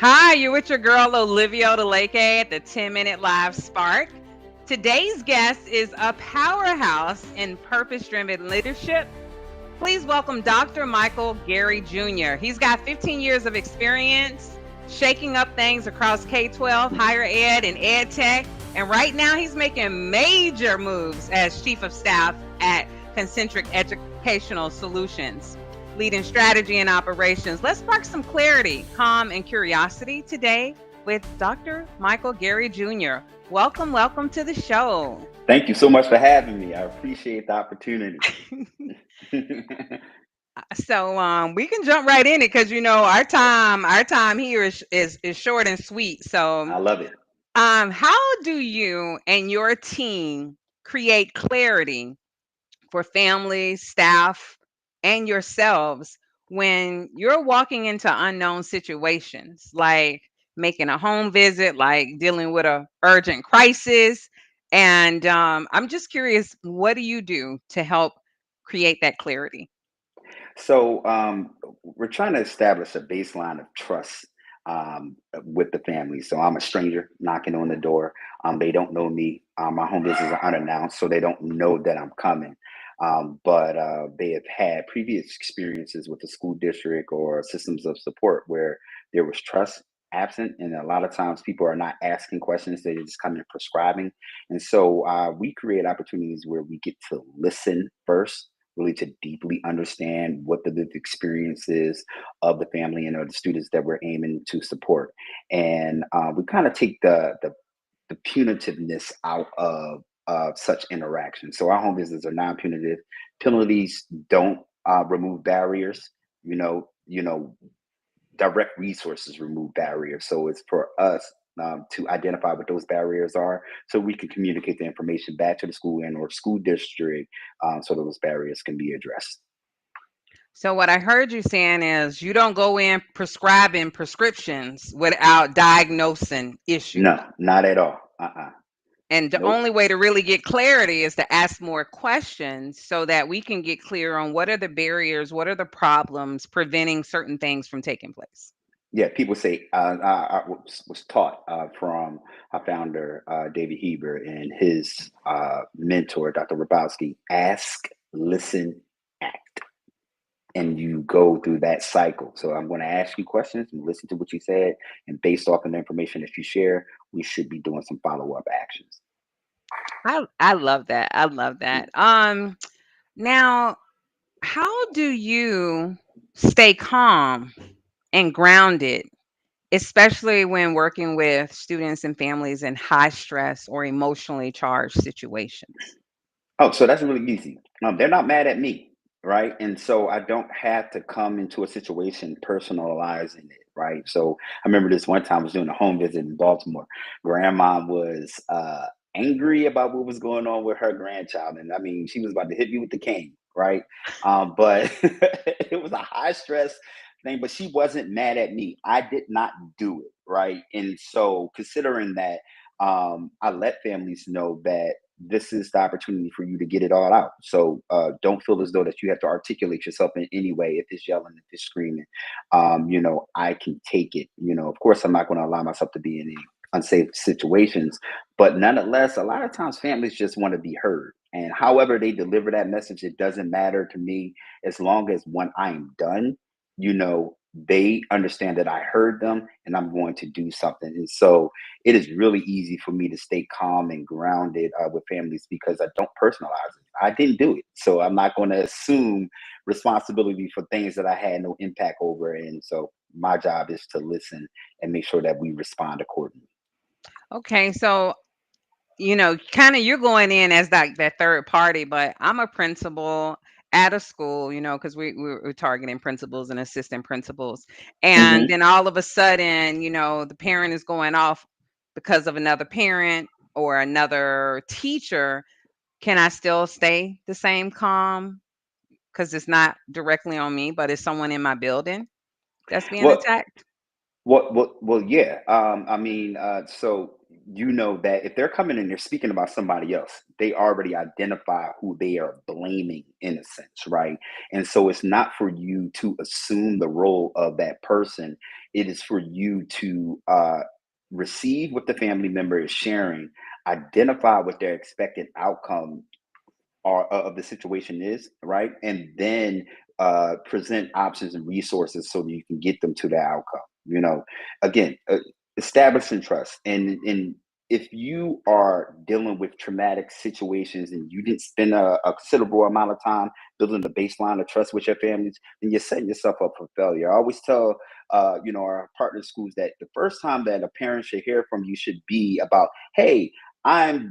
Hi, you're with your girl Olivia Delake at the 10-Minute Live Spark. Today's guest is a powerhouse in purpose driven leadership. Please welcome Dr. Michael Gary Jr. He's got 15 years of experience shaking up things across K 12, higher ed, and ed tech. And right now, he's making major moves as Chief of Staff at Concentric Educational Solutions, leading strategy and operations. Let's spark some clarity, calm, and curiosity today with Dr. Michael Gary Jr. Welcome to the show. Thank you so much for having me. I appreciate the opportunity. So we can jump right in it because our time here is short and sweet. So I love it. how do you and your team create clarity for families, staff, and yourselves when you're walking into unknown situations, like making a home visit, like dealing with a urgent crisis? And I'm just curious, what do you do to help create that clarity? So we're trying to establish a baseline of trust with the family. So I'm a stranger knocking on the door. They don't know me. My home visits are unannounced, so they don't know that I'm coming. But they have had previous experiences with the school district or systems of support where there was trust absent, and a lot of times people are not asking questions; they just come in prescribing. And so we create opportunities where we get to listen first, really to deeply understand what the lived experience is of the family and of the students that we're aiming to support. And we kind of take the punitiveness out of such interactions. So our home visits are non-punitive. Penalties don't remove barriers. You know, direct resources remove barriers. So it's for us to identify what those barriers are, so we can communicate the information back to the school and or school district, so those barriers can be addressed. So what I heard you saying is you don't go in prescribing prescriptions without diagnosing issues. No, not at all. And the Nope. only way to really get clarity is to ask more questions so that we can get clear on what are the barriers, what are the problems preventing certain things from taking place. Yeah, people say I was taught from our founder David Heber and his mentor Dr. Rabowski: ask, listen, act, and you go through that cycle. So I'm going to ask you questions and listen to what you said, and based off of the information that you share, we should be doing some follow up actions. I love that. I love that. Now, how do you stay calm and grounded, especially when working with students and families in high stress or emotionally charged situations? Oh, so that's really easy. They're not mad at me, right? And so I don't have to come into a situation personalizing it, right? So I remember this one time I was doing a home visit in Baltimore. Grandma was angry about what was going on with her grandchild, and I mean, she was about to hit me with the cane, right? But it was a high stress thing, but she wasn't mad at me. I did not do it, right? And so considering that, I let families know that this is the opportunity for you to get it all out. So don't feel as though that you have to articulate yourself in any way. If it's yelling, if it's screaming, I can take it. Of course, I'm not going to allow myself to be in any unsafe situations, but nonetheless, a lot of times families just want to be heard. And however they deliver that message, it doesn't matter to me, as long as when I am done, they understand that I heard them and I'm going to do something. And so it is really easy for me to stay calm and grounded with families because I don't personalize it. I didn't do it. So I'm not going to assume responsibility for things that I had no impact over. And so my job is to listen and make sure that we respond accordingly. Okay, so kind of you're going in as that third party, but I'm a principal at a school, because we're targeting principals and assistant principals. And Hmm. then all of a sudden, the parent is going off because of another parent or another teacher. Can I still stay the same calm? Because it's not directly on me, but it's someone in my building that's being Well, attacked. well, yeah. I mean, so you know that if they're coming and they're speaking about somebody else, they already identify who they are blaming in a sense, right? And so it's not for you to assume the role of that person. It is for you to receive what the family member is sharing, identify what their expected outcome are of the situation is, right? And then present options and resources so that you can get them to that outcome. You know, again, establishing trust. And if you are dealing with traumatic situations and you didn't spend a considerable amount of time building the baseline of trust with your families, then you're setting yourself up for failure. I always tell our partner schools that the first time that a parent should hear from you should be about, hey, I'm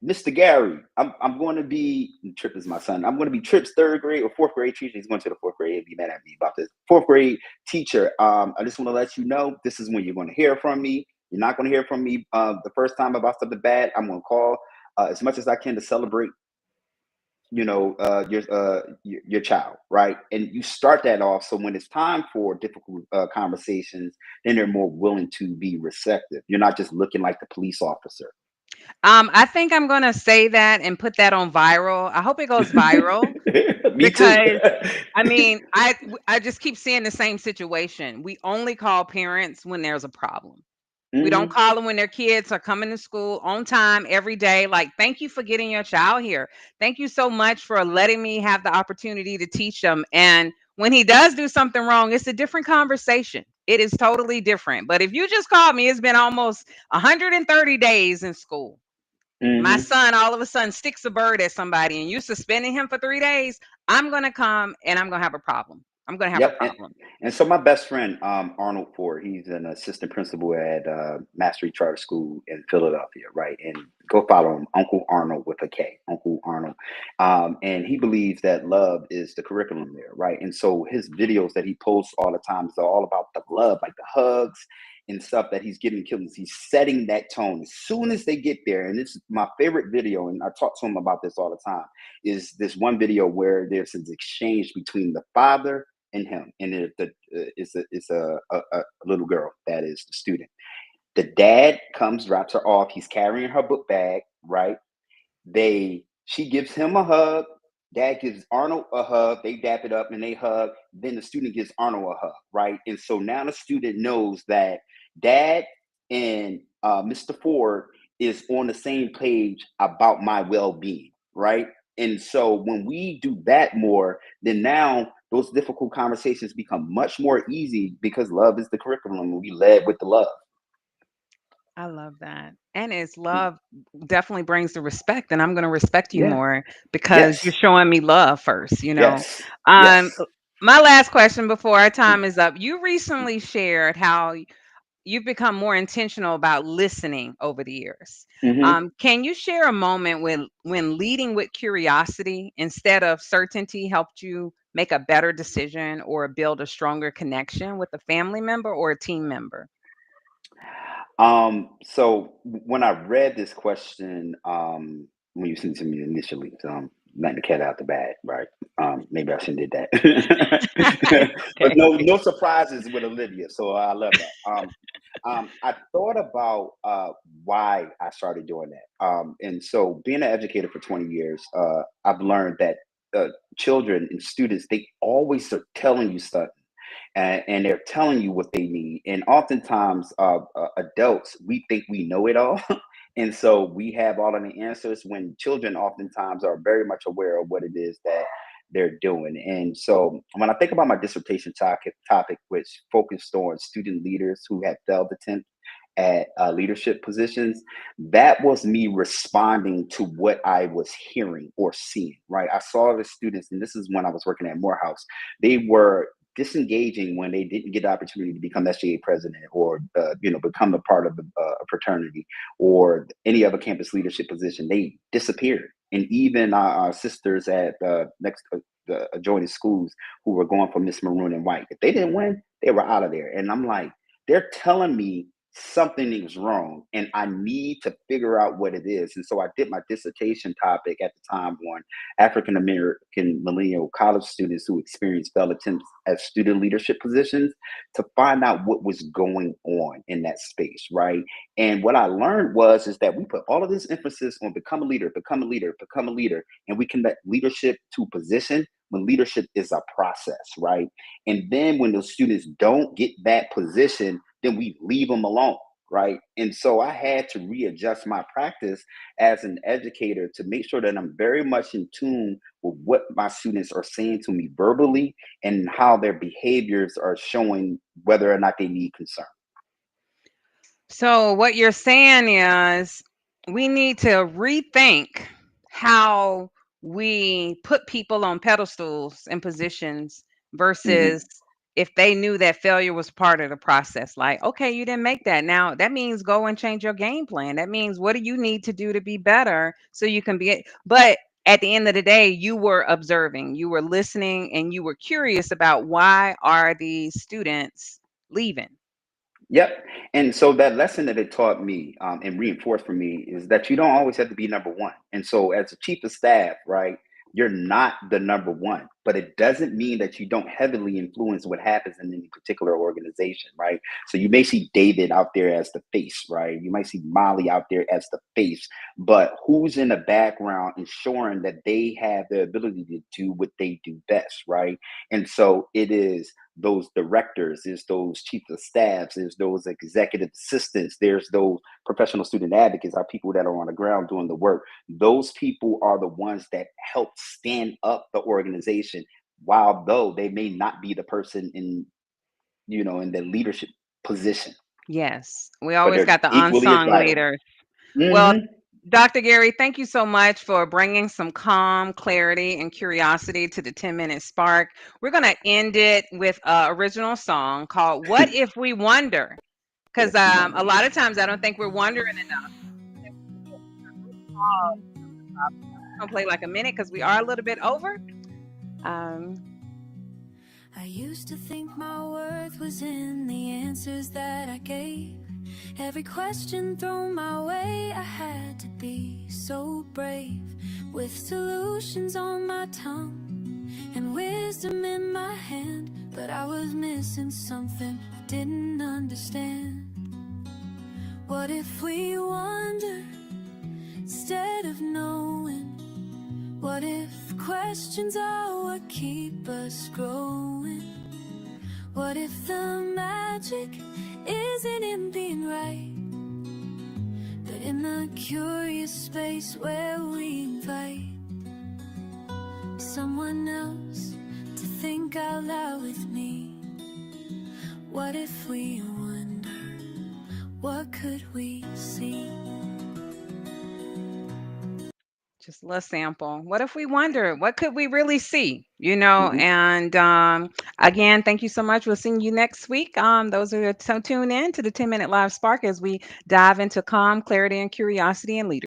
Mr. Gary, I'm going to be Trip is my son. I'm going to be Trip's third grade or fourth grade teacher. He's going to the fourth grade. He'll be mad at me about this. Fourth grade teacher. I just want to let you know this is when you're going to hear from me. You're not going to hear from me the first time about something bad. I'm going to call as much as I can to celebrate. Your child, right? And you start that off. So when it's time for difficult conversations, then they're more willing to be receptive. You're not just looking like the police officer. I think I'm gonna say that and put that on viral. I hope it goes viral Me too. because I mean, I just keep seeing the same situation. We only call parents when there's a problem. We don't Hmm. call them when their kids are coming to school on time every day. Like, thank you for getting your child here. Thank you so much for letting me have the opportunity to teach them. And when he does do something wrong, it's a different conversation. It is totally different. But if you just called me, it's been almost 130 days in school. My Hmm. son all of a sudden sticks a bird at somebody and you suspending him for 3 days. I'm going to come and I'm going to have a problem. I'm going to have a Yep. problem. And so my best friend, Arnold Ford, he's an assistant principal at Mastery Charter School in Philadelphia, right? And go follow him, Uncle Arnold with a K, Uncle Arnold. And he believes that love is the curriculum there, right? And so his videos that he posts all the time is all about the love, like the hugs and stuff that he's giving kids. He's setting that tone as soon as they get there. And it's my favorite video, and I talk to him about this all the time, is this one video where there's this exchange between the father and him, and it's a little girl that is the student. The dad comes, drops her off. He's carrying her book bag, right? She gives him a hug. Dad gives Arnold a hug. They dap it up and they hug. Then the student gives Arnold a hug, right? And so now the student knows that Dad and Mr. Ford is on the same page about my well-being, right? And so when we do that more, then now those difficult conversations become much more easy because love is the curriculum. We led with the love. I love that. And it's love definitely brings the respect, and I'm going to respect you Yeah. more because you're Yes. showing me love first. Yes. Um, Yes. my last question before our time is up. You recently shared how you've become more intentional about listening over the years. Hmm. Can you share a moment when leading with curiosity instead of certainty helped you make a better decision or build a stronger connection with a family member or a team member? So when I read this question, when you sent it to me initially, so I'm letting the cat out the bag, right? Maybe I shouldn't did that, but Okay. no surprises with Olivia, so I love that. I thought about why I started doing that, and so being an educator for 20 years, I've learned that uh, children and students, they always are telling you stuff, and they're telling you what they need. And oftentimes, adults, we think we know it all. And so we have all of the answers when children oftentimes are very much aware of what it is that they're doing. And so when I think about my dissertation topic which focused on student leaders who had failed attempts at leadership positions, that was me responding to what I was hearing or seeing, right? I saw the students, and this is when I was working at Morehouse. They were disengaging when they didn't get the opportunity to become SGA president or become a part of a fraternity or any other campus leadership position. They disappeared, and even our sisters at next the adjoining schools who were going for Miss Maroon and White, if they didn't win, they were out of there. And I'm like, they're telling me something is wrong and I need to figure out what it is. And so I did my dissertation topic at the time on African American millennial college students who experienced failed attempts at student leadership positions to find out what was going on in that space, right? And what I learned was is that we put all of this emphasis on become a leader, become a leader, become a leader, and we connect leadership to position when leadership is a process, right? And then when those students don't get that position, then we leave them alone, right? And so I had to readjust my practice as an educator to make sure that I'm very much in tune with what my students are saying to me verbally and how their behaviors are showing whether or not they need concern. So, what you're saying is we need to rethink how we put people on pedestals and positions versus Hmm. if they knew that failure was part of the process. Like, okay, you didn't make that. Now, that means go and change your game plan. That means what do you need to do to be better so you can be. But at the end of the day, you were observing, you were listening, and you were curious about why are these students leaving? Yep. And so that lesson that it taught me and reinforced for me is that you don't always have to be number one. And so, as a chief of staff, right, you're not the number one, but it doesn't mean that you don't heavily influence what happens in any particular organization, right? So, you may see David out there as the face, right? You might see Molly out there as the face, but who's in the background ensuring that they have the ability to do what they do best, right? And so, it is those directors, there's those chief of staffs, there's those executive assistants, there's those professional student advocates, are people that are on the ground doing the work. Those people are the ones that help stand up the organization, while though they may not be the person in, in the leadership position, Yes, we but always they're got the equally as unsung vital. leaders. Well, Hmm. Dr. Gary, thank you so much for bringing some calm, clarity, and curiosity to the 10-minute spark. We're going to end it with an original song called What If We Wonder? What Because if we wonder? a lot of times I don't think we're wondering enough. We're going to play like a minute because we are a little bit over. Um, I used to think my worth was in the answers that I gave. Every question thrown my way, I had to be so brave. With solutions on my tongue and wisdom in my hand, but I was missing something I didn't understand. What if we wonder instead of knowing? What if questions are what keep us growing? What if the magic isn't in being right, but in the curious space where we invite someone else to think out loud with me? What if we wonder, what could we see? just a little sample. What if we wonder, what could we really see? You know, Hmm. and again, thank you so much. We'll see you next week. Those who are so tuned in to the 10-minute live spark as we dive into calm, clarity, and curiosity and leadership.